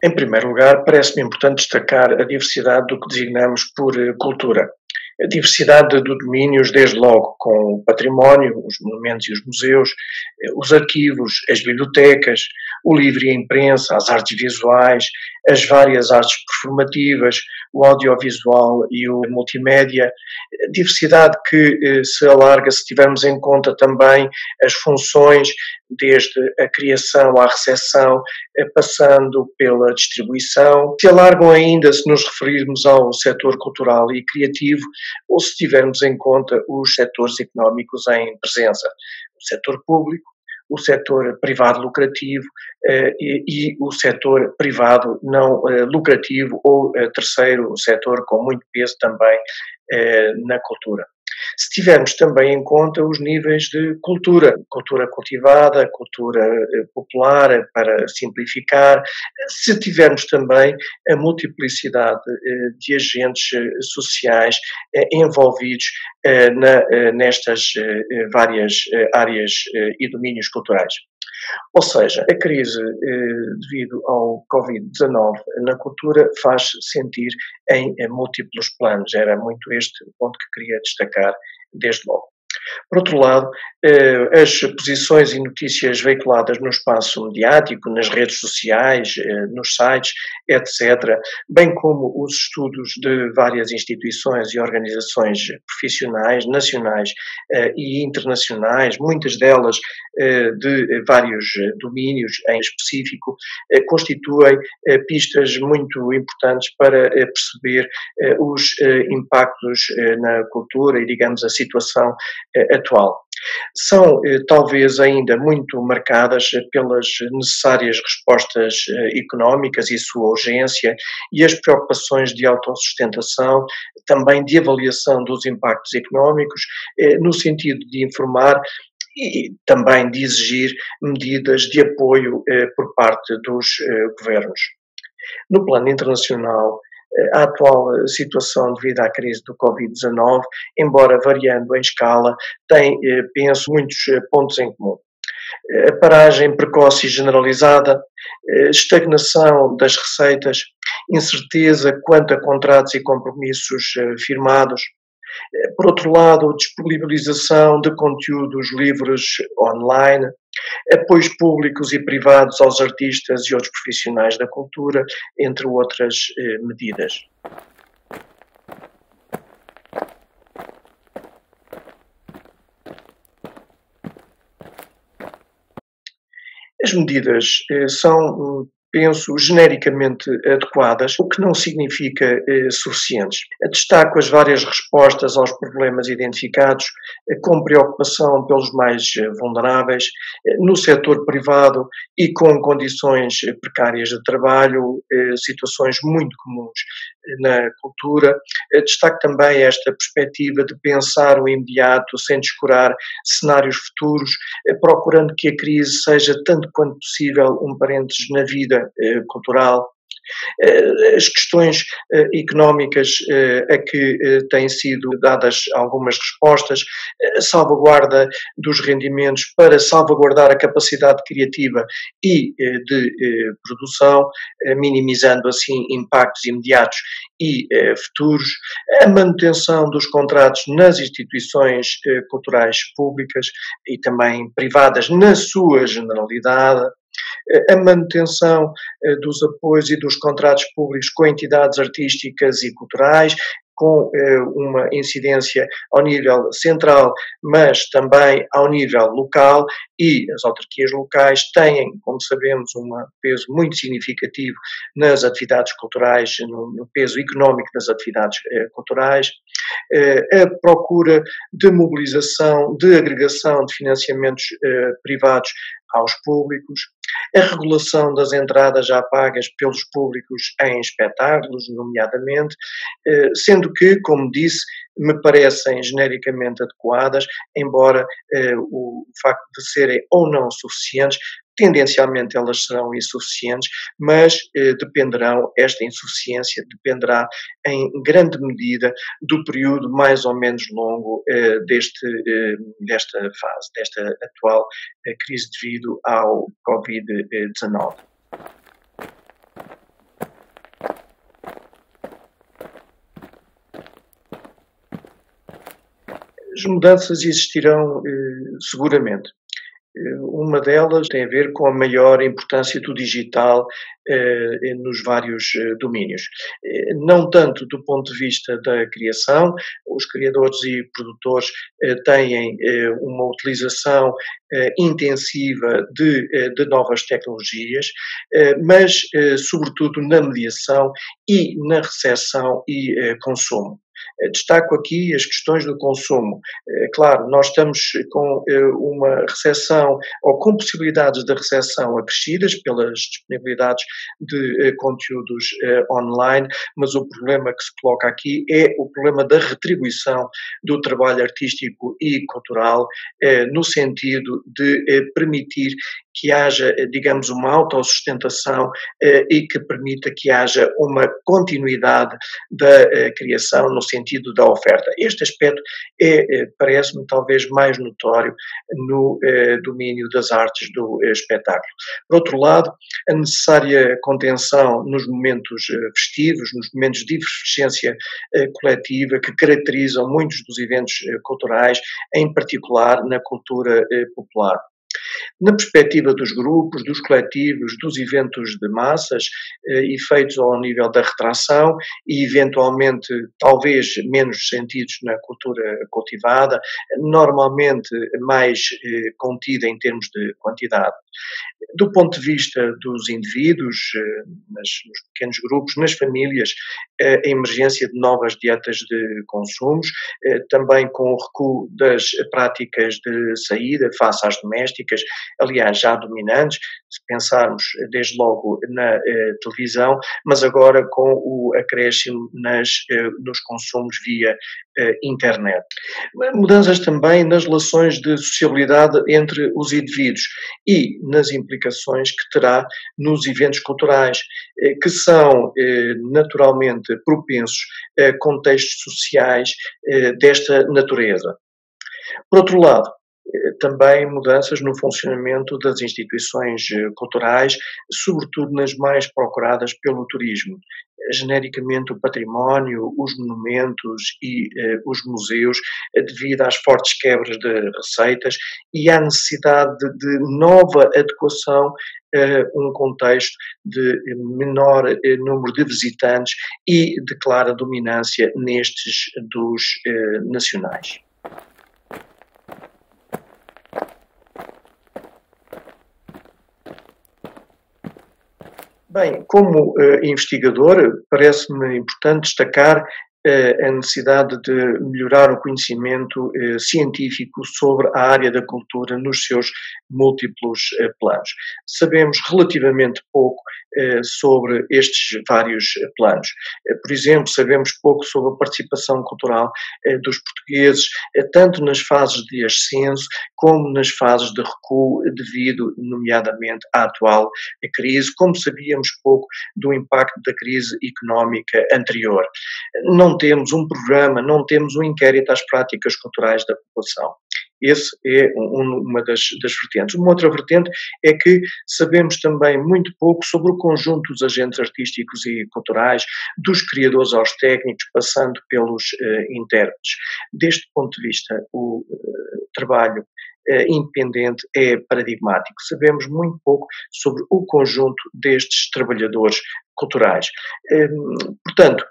Em primeiro lugar, parece-me importante destacar a diversidade do que designamos por cultura. A diversidade de domínios, desde logo com o património, os monumentos e os museus, os arquivos, as bibliotecas, o livro e a imprensa, as artes visuais, as várias artes performativas, o audiovisual e o multimédia. Diversidade que se alarga se tivermos em conta também as funções, desde a criação à recepção, passando pela distribuição. Se alargam ainda se nos referirmos ao setor cultural e criativo ou se tivermos em conta os setores económicos em presença, o setor público, o setor privado lucrativo e o setor privado não lucrativo ou terceiro setor com muito peso também na cultura. Se tivermos também em conta os níveis de cultura, cultura cultivada, cultura popular, para simplificar, se tivermos também a multiplicidade de agentes sociais envolvidos nestas várias áreas e domínios culturais. Ou seja, a crise devido ao Covid-19 na cultura faz sentir em múltiplos planos. Era muito este o ponto que queria destacar desde logo. Por outro lado, as posições e notícias veiculadas no espaço mediático, nas redes sociais, nos sites, etc., bem como os estudos de várias instituições e organizações profissionais, nacionais e internacionais, muitas delas de vários domínios em específico, constituem pistas muito importantes para perceber os impactos na cultura e, digamos, a situação atual. São talvez ainda muito marcadas pelas necessárias respostas económicas e sua urgência e as preocupações de autossustentação, também de avaliação dos impactos económicos, no sentido de informar e também de exigir medidas de apoio por parte dos governos. No plano internacional, a atual situação devido à crise do Covid-19, embora variando em escala, tem, penso, muitos pontos em comum. A paragem precoce e generalizada, estagnação das receitas, incerteza quanto a contratos e compromissos firmados. Por outro lado, disponibilização de conteúdos livres online, apoios públicos e privados aos artistas e outros profissionais da cultura, entre outras medidas. As medidas são, penso, genericamente adequadas, o que não significa suficientes. Destaco as várias respostas aos problemas identificados, com preocupação pelos mais vulneráveis, no setor privado e com condições precárias de trabalho, situações muito comuns na cultura. Destaco também esta perspectiva de pensar o imediato sem descurar cenários futuros, procurando que a crise seja tanto quanto possível um parênteses na vida cultural. As questões económicas a que têm sido dadas algumas respostas, salvaguarda dos rendimentos para salvaguardar a capacidade criativa e de produção, minimizando assim impactos imediatos e futuros, a manutenção dos contratos nas instituições culturais públicas e também privadas na sua generalidade, a manutenção dos apoios e dos contratos públicos com entidades artísticas e culturais, com uma incidência ao nível central, mas também ao nível local, e as autarquias locais têm, como sabemos, um peso muito significativo nas atividades culturais, no peso económico das atividades culturais, a procura de mobilização, de agregação de financiamentos privados aos públicos, a regulação das entradas já pagas pelos públicos em espetáculos, nomeadamente, sendo que, como disse, me parecem genericamente adequadas, embora o facto de serem ou não suficientes, tendencialmente elas serão insuficientes, mas esta insuficiência dependerá em grande medida do período mais ou menos longo desta fase, desta atual crise devido ao Covid-19. As mudanças existirão, seguramente. Uma delas tem a ver com a maior importância do digital nos vários domínios. Não tanto do ponto de vista da criação, os criadores e produtores têm uma utilização intensiva de novas tecnologias, mas sobretudo na mediação e na recepção e consumo. Destaco aqui as questões do consumo. Claro, nós estamos com uma recepção ou com possibilidades de recepção acrescidas pelas disponibilidades de conteúdos online, mas o problema que se coloca aqui é o problema da retribuição do trabalho artístico e cultural, no sentido de permitir que haja, digamos, uma autossustentação e que permita que haja uma continuidade da criação no sentido da oferta. Este aspecto parece-me talvez mais notório no domínio das artes do espetáculo. Por outro lado, a necessária contenção nos momentos festivos, nos momentos de efervescência coletiva que caracterizam muitos dos eventos culturais, em particular na cultura popular. Na perspectiva dos grupos, dos coletivos, dos eventos de massas, e feitos ao nível da retração e eventualmente talvez menos sentidos na cultura cultivada, normalmente mais contida em termos de quantidade. Do ponto de vista dos indivíduos, nos pequenos grupos, nas famílias, a emergência de novas dietas de consumos, também com o recuo das práticas de saída face às domésticas, aliás, já dominantes, se pensarmos desde logo na televisão, mas agora com o acréscimo nos consumos via internet. Mudanças também nas relações de sociabilidade entre os indivíduos e nas implicações que terá nos eventos culturais, que são naturalmente propensos a contextos sociais desta natureza. Por outro lado, também mudanças no funcionamento das instituições culturais, sobretudo nas mais procuradas pelo turismo. Genericamente o património, os monumentos e os museus, devido às fortes quebras de receitas e à necessidade de nova adequação a um contexto de menor número de visitantes e de clara dominância nestes dos nacionais. Bem, como investigador, parece-me importante destacar a necessidade de melhorar o conhecimento científico sobre a área da cultura nos seus múltiplos planos. Sabemos relativamente pouco sobre estes vários planos. Por exemplo, sabemos pouco sobre a participação cultural dos portugueses, tanto nas fases de ascenso como nas fases de recuo, devido, nomeadamente, à atual crise, como sabíamos pouco do impacto da crise económica anterior. Não temos um programa, não temos um inquérito às práticas culturais da população. Esse é uma das vertentes. Uma outra vertente é que sabemos também muito pouco sobre o conjunto dos agentes artísticos e culturais, dos criadores aos técnicos, passando pelos intérpretes. Deste ponto de vista, o trabalho independente é paradigmático. Sabemos muito pouco sobre o conjunto destes trabalhadores culturais. Portanto,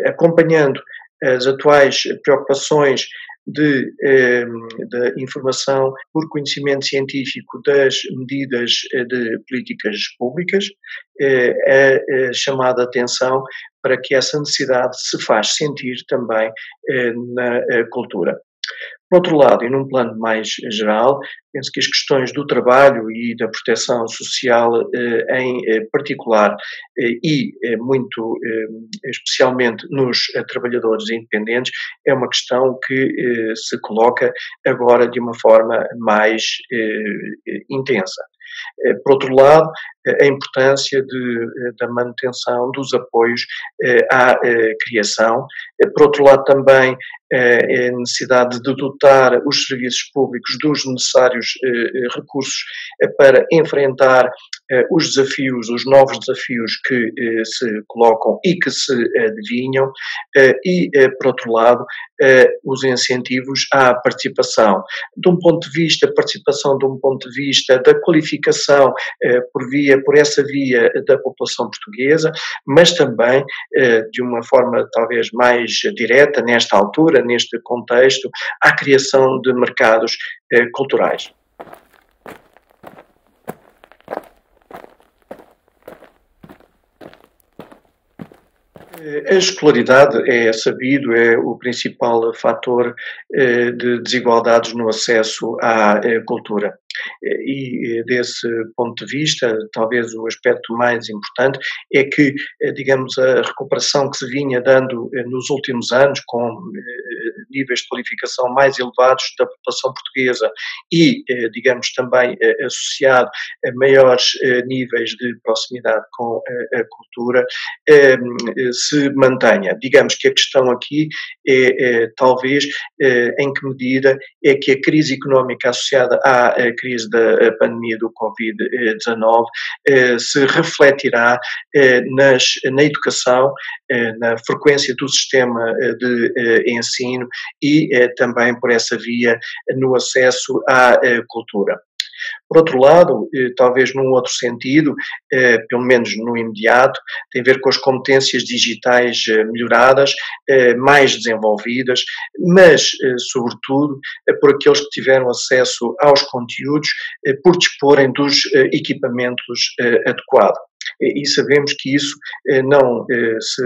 acompanhando as atuais preocupações de informação por conhecimento científico das medidas de políticas públicas, a chamada atenção para que essa necessidade se faz sentir também na cultura. Por outro lado, e num plano mais geral, penso que as questões do trabalho e da proteção social em particular e muito especialmente nos trabalhadores independentes é uma questão que se coloca agora de uma forma mais intensa. Por outro lado, a importância da manutenção dos apoios à criação, Por outro lado, também a necessidade de dotar os serviços públicos dos necessários recursos para enfrentar os desafios, os novos desafios que se colocam e que se adivinham, e, por outro lado, os incentivos à participação. De um ponto de vista, participação de um ponto de vista da qualificação por essa via da população portuguesa, mas também de uma forma talvez mais direta, nesta altura, neste contexto, à criação de mercados culturais. A escolaridade, é sabido, é o principal fator de desigualdades no acesso à cultura. E desse ponto de vista, talvez o aspecto mais importante é que, digamos, a recuperação que se vinha dando nos últimos anos, com níveis de qualificação mais elevados da população portuguesa e, digamos, também associado a maiores níveis de proximidade com a cultura, se mantenha. Digamos que a questão aqui talvez em que medida é que a crise económica associada à crise da pandemia do Covid-19 se refletirá na educação, na frequência do sistema de ensino e também por essa via no acesso à cultura. Por outro lado, talvez num outro sentido, pelo menos no imediato, tem a ver com as competências digitais melhoradas, mais desenvolvidas, mas, sobretudo, por aqueles que tiveram acesso aos conteúdos, por disporem dos equipamentos adequados. E sabemos que isso não se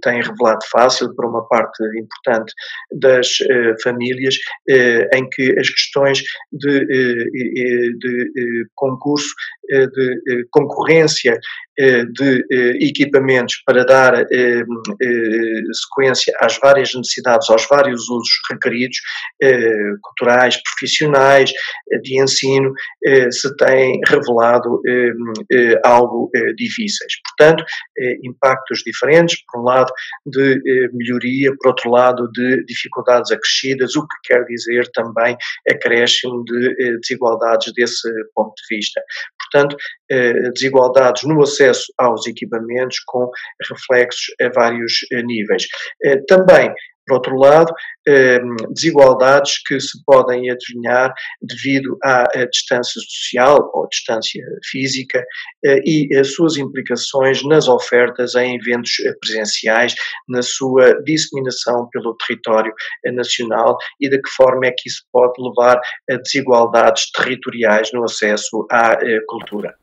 tem revelado fácil para uma parte importante das famílias, em que as questões de concurso, de concorrência de equipamentos para dar sequência às várias necessidades, aos vários usos requeridos, culturais, profissionais, de ensino, se têm revelado algo difíceis. Portanto, impactos diferentes, por um lado de melhoria, por outro lado de dificuldades acrescidas, o que quer dizer também acréscimo de desigualdades desse ponto de vista. Portanto, desigualdades no acesso aos equipamentos com reflexos a vários níveis. Também, por outro lado, desigualdades que se podem adivinhar devido à distância social ou distância física e as suas implicações nas ofertas em eventos presenciais, na sua disseminação pelo território nacional e de que forma é que isso pode levar a desigualdades territoriais no acesso à cultura.